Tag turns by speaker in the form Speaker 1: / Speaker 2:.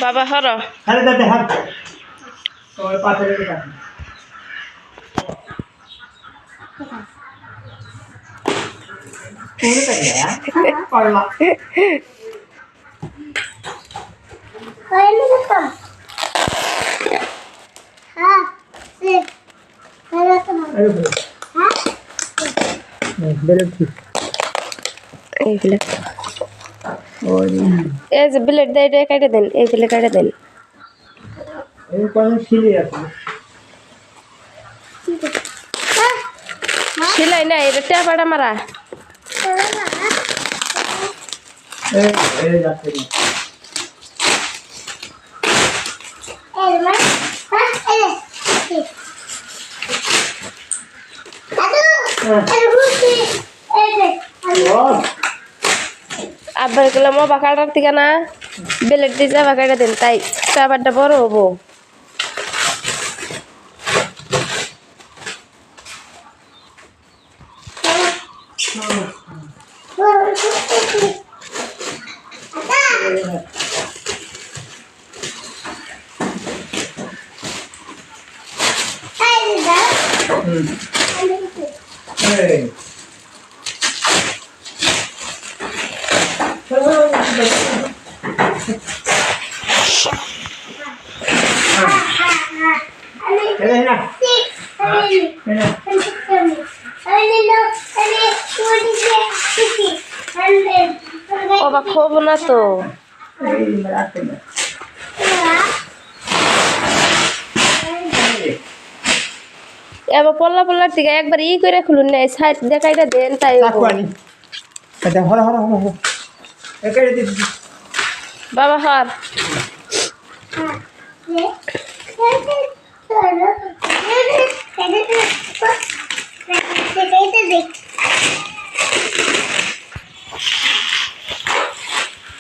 Speaker 1: বাবা হর
Speaker 2: আরে দাদা হাত ওই পাথরে দিটা পুরো তাইয়া পারলা
Speaker 3: আরে নিতাম হ্যাঁ সে আরে তো
Speaker 2: আরে
Speaker 3: হ্যাঁ
Speaker 2: বেলে কি
Speaker 1: এই ব্লেড
Speaker 2: ওই
Speaker 1: এই যে ব্লেড দিয়ে এটা কেটে দেন এই ব্লেড কেটে দেন
Speaker 2: এই কোন ছিলে আছে
Speaker 1: সেলাই না এটা টেপাটা মারা
Speaker 2: এই যাচ্ছে
Speaker 3: এই মা হ্যাঁ এই আরে বুঝি এই যে
Speaker 1: আবার গেলাম বাবা কাটার থেকে না ব্লেড দিয়ে যাবা কেটে দেন তাই টেপাটা বড় হবো
Speaker 2: এই এই না
Speaker 1: বাবা খবো না তো
Speaker 2: এই রাখতে না
Speaker 1: এবার পল্লার থেকে একবার ই করে খুলুন না সাইড দেখাইটা দেন তাই
Speaker 2: তাকুয়ানি এটা হর হর হর হর একাই দিদি
Speaker 1: বাবা হর
Speaker 3: হ্যাঁ